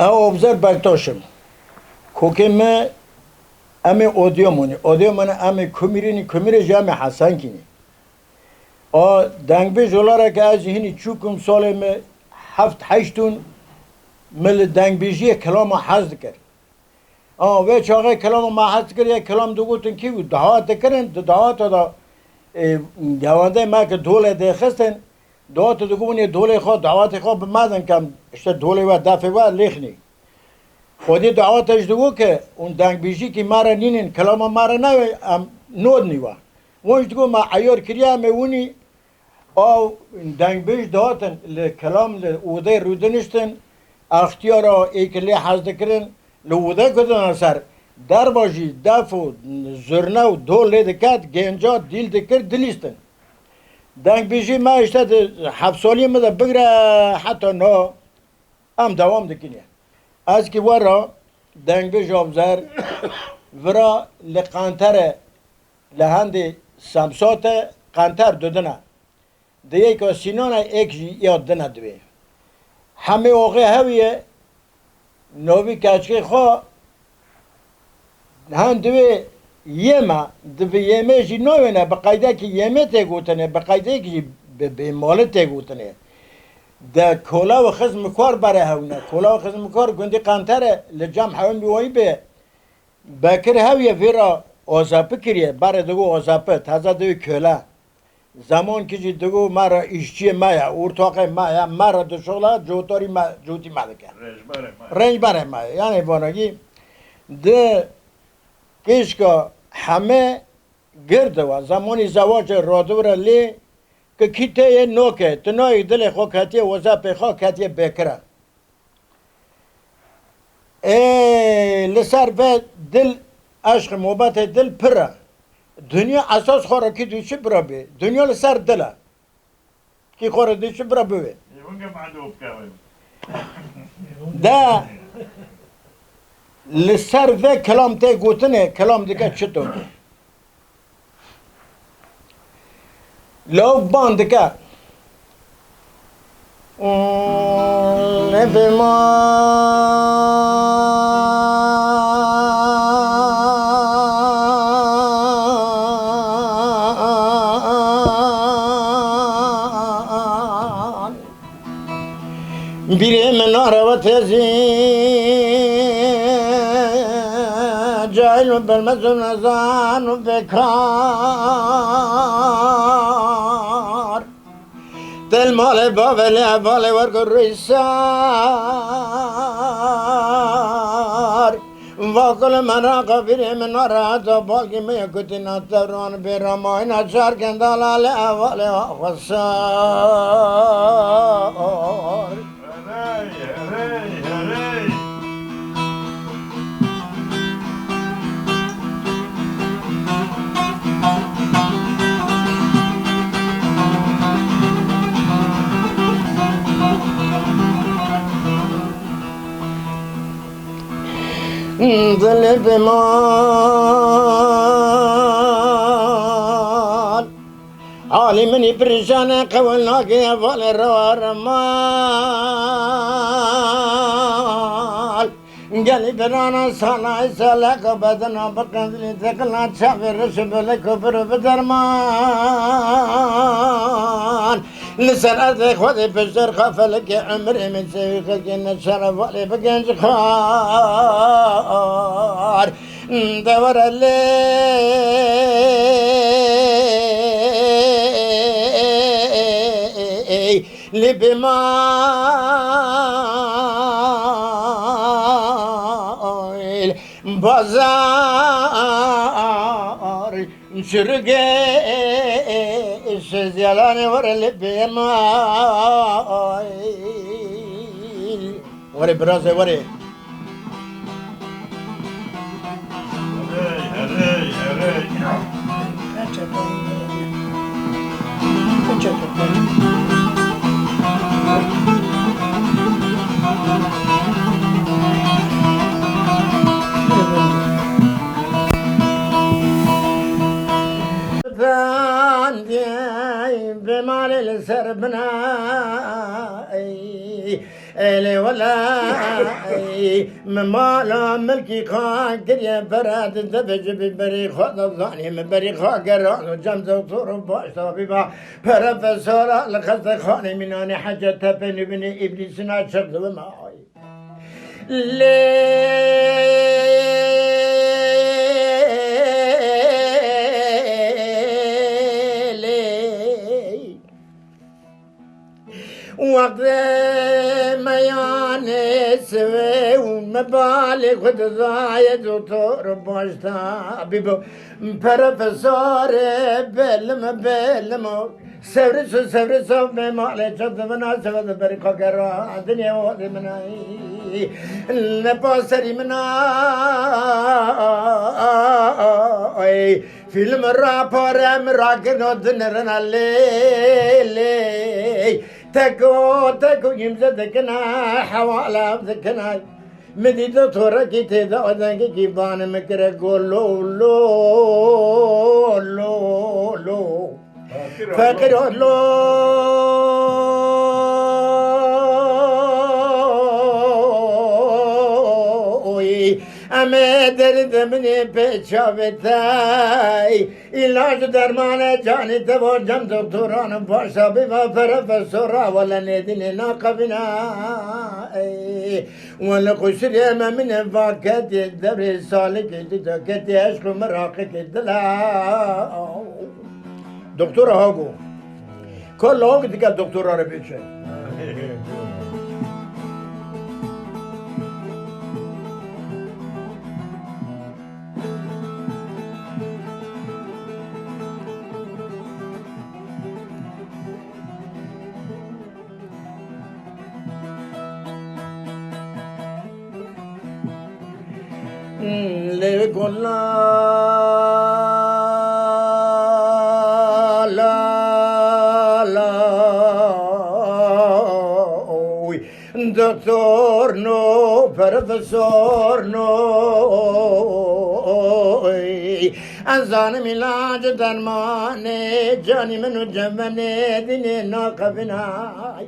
او ابزار بکتاشم کوکه ما امی اودیومونی امی کمیری جامع حسن کنی دنگ به جولاره که از هنی چوکم سال می هفت هشتون مل دنگ بیجی کلام حزد کرد و چاقه کلام ما حزد کرد یا کلام دو گوتن کی بود دعوت کردن دعوت دا گوانده ما که دوله ده خستن دعوت دو گونی دوله خود دعوت خود بمدن کم اشته دوله و دفع و لیخنی خودی دعوتش دو که اون دنگ بیجی که مارا نینن کلام مارا نوی نود نیوا وانش دو ما عیار کریا میونی او دنگ بیج دعوتن کلام اوده رودنشتن اختیارا ایکلی حزد کردن لوده کدن سر در باشی دفع زرنه و دول دکت گنجا دیل دکر دلیستن دنگ بیجی ما اشته هفت سالی مده بگره حتی نه هم دوام دکنیه از که ورا دنگ بیج آبزر ورا لقانتره لهندی سمسات قانتر دودنه دیگه که سینانه ایک یاد دنه دوی همه اوقه هویه نوی کچکی خواه هم دوی یمه جی نوی نه بقیده که یمه تگوتنه بقیده که به ماله تگوتنه ده کولا و خزم کار بره هونه کولا و خزم کار گندی قانتره لجام حوان بیوایی به بکر هویه ویرا آزاپه کریه بره دگو آزاپه تازه دوی کولا زمان که جی دگو مرا ایشچی مایا ارتاقه مایا مرا دو شغله جوتی مالکه رنج بره مایا یعنی بانگی ده کشکا همه گرده و زمانی زواج رادوره لی که کیته یه نوکه تنایی دل خو کتیه وزا خو کتیه بکره لسر به دل عشق محبت دل پره دنیا اساس خوره کی دوچه برا بی دنیا لسر دله کی خوره دوچه برا بی ده لسر و کلام ته گوتنه کلام دیگه چطور لو باند که لبما بیره مناره و تزی جایل و بلمزم نزان و بکار دل مال باولی بالی ورگو ریسار واکل من را قبیره من را تا بالگی میکتی نتران بیرمای نچار کندال آلی اوالی آخوصار دل بمال حالی منی پریشان قول ناکی اول روا رمال گلی برانا سالای سالک بدنا بقندلی تکلا چاوی رشب لکو برو بدرمان لسر ارد خودی پشتر خافل که عمری من سوی خلقی نشر والی بگنج خوار دور لی بمایل بازار شرگه شزیالانی ورلی بمایل وری برازه وری به مال سر بنای إلي ولا ممالا ملكي خان كريا براد دبج ببري خود الظاني من بري خاقران وجم دكتور باشتا ببا بروفيسورا لخص خاني مناني حاجة تبني بني إبليسنا شرد ومعاي وقت مياني سوي ومبالي خد زايد وطور باشتا بيبو بروفيسور بلم سورسو بمالي شد منا سود بريقا كرا دنيا وادي مناي لباسري منا فيلم رابور مراكنو دنرنا لي تكو يمزة ذكنا حوالا ذكنا مديدة تورا كي تيدا ودنك كي بان مكرا قول لو فاكر لو اما درد منی پیچاویتای علاج درمان جانی تبا جم دکتران باشا بیما پروفیسورا ولا ندین ناقبنا ولا خسری من واقعت دبر سالک دکت عشق مراقق دلا دکتر هاگو کل هاگو دیگه دکتر رو بیچه لكن لا دكتور نو بروفيسور نو انسان ملاج درمانه جاني منو جمنه دينه ناقبناي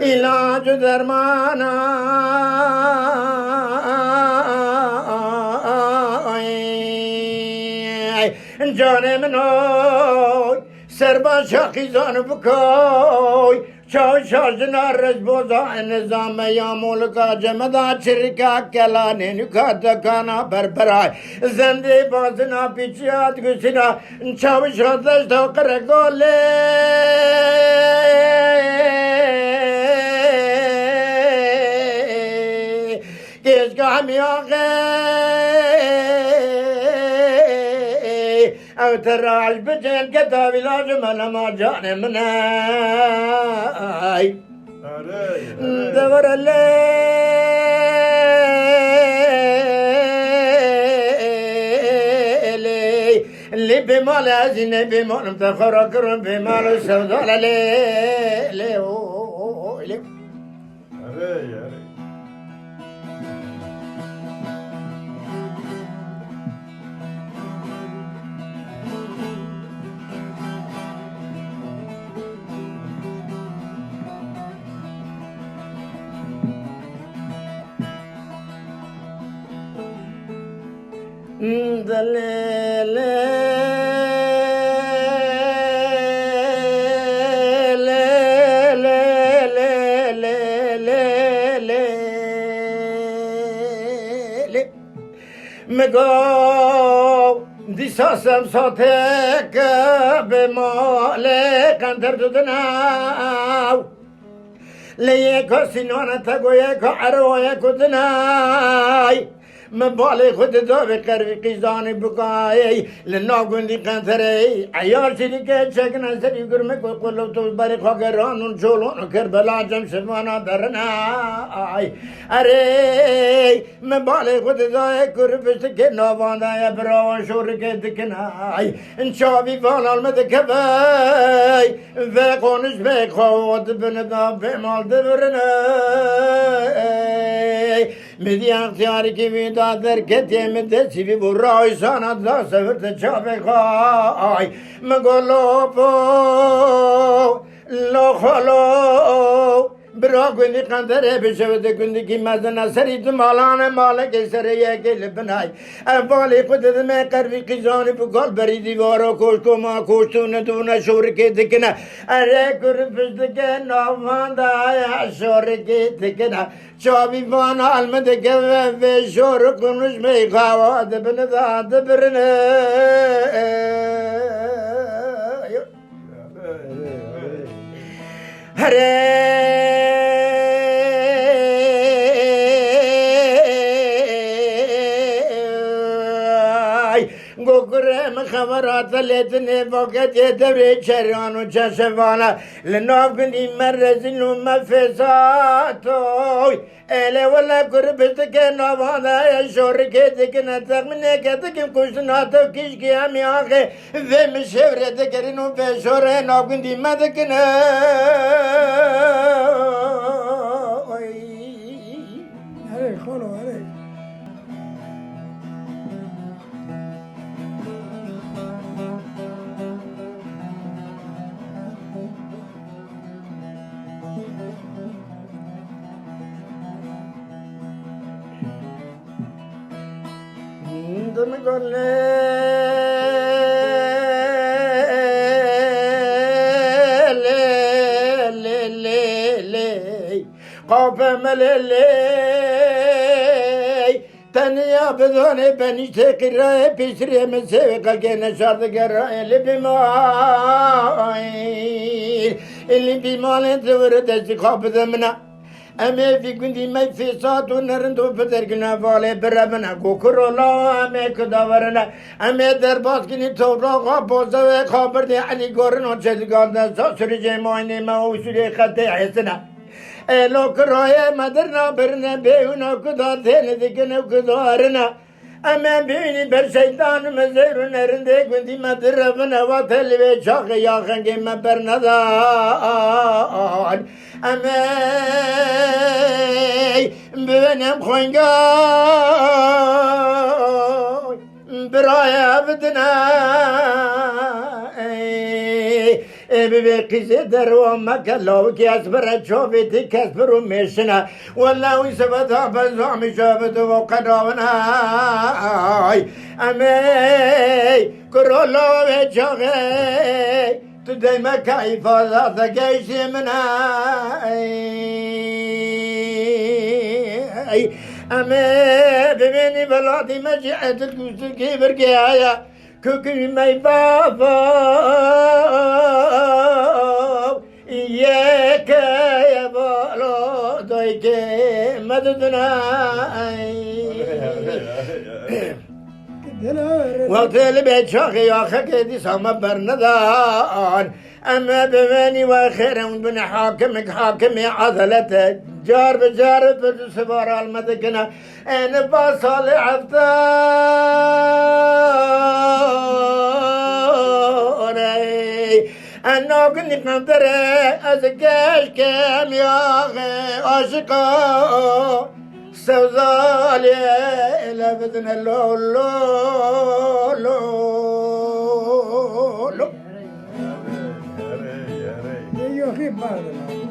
علاج درمانا جانه منوی سربا شاخیزان بکوی چاو شارجنا رجبوزا نظام یا مولکا جمدا چرکا کلانه نکا دکانا بربرای زنده بازنا پیچیات گسینا چاو شادش دو کرگوله کشکا همی آقه او تراج بجن كتاب لازم انا ما جاني مناي دور اللي بمال ازين بمال متخرج كرم بمال السوداء لي مگو دیساسم ساتک به مالک اندر دودناو لیه کسی نانتا گویه که عرویه کدنای مبالي خد دوبي قربي قيزاني بكاي لنا قندي قنثري عيار شريكة شكنا سري قرمك وقلو تباري خاقران ونشولون كربلا جمش مانا درنا اري مبالي خد دوبي قربي كنا بانا يا براوان شورك دكناي ان شابي فانا المدكباي فاقونش بيك خوات بندا بمال دبرنا مدي اختياري كي در کتی مدتی بی برای ساند لا سفرت چاپی خواهی مگو لو خلو برا گوندی قندره بشود گوندی کی مزن سری مالان مالک سریه که لبنای اوالی خود دمه قربی قیزانی بگال بری دیوارا کوشکو ما کوشتونه دونه شورکه دکنه اره کرفش دکه ناوان دایا شورکه دکنه چابی وان علم دکه و شور کنوش میخواه دبنه داده برنه گوگرم خبرات لیتنه وقت دوری چران و چشوانا لناف گندی مرزین و مفساتوی اله ولا کربست که نوانا شورکه دکنه تقمینه که دکم کشتناتو کشکی همی آخه و مشوره دکرین و فشوره ناف گندی مدکنه هره خالو هره دم گله قافم لیلی تنیا بدونه بنی تقرای پیشری مسیح که نشارد گرای اللي بیمال دور دستی خواب دمنا امی فی گندی می فیسات و نرندو بدرگنا واله بربنا گوکرولا امی کداورنا امی در باز کنی توراقا بازه و خابر دی علی گورن و چزگار دستا سری جمعینی ما وصولی خط حسنا ایلو کرای مدرنا برنا بیونا کدار تینه دیکنه کدارنا اما بینی بر شیطان مزیرو نرنده گندی مدربنا و تلوی چاق یاخنگی مبرندان اما ببینم خوینگای برای عبدنا ببی قیزه در و مکلاو که از برای چوبیتی کس برو میشنه والله وی سبت ها بزامی شابت و قدامنای امی کرولا و چاقه تو دیمه که حفاظت گیشی منای امی ببینی بلادی مجیعت الگوزو کی برگی آیا کوکی می بابا یک یا بالا دوی که مددنای وقت به چاقی آخه که دی سامه برندان اما بمانی و خیرم بن حاکمک حاکمی عدالته جار بجار پر سوار المده کنه این با سال افتاره انا کنی قمتره از کش کم یاغه عاشقا سوزالی لبدن لو لو لو لو یه یخی بردن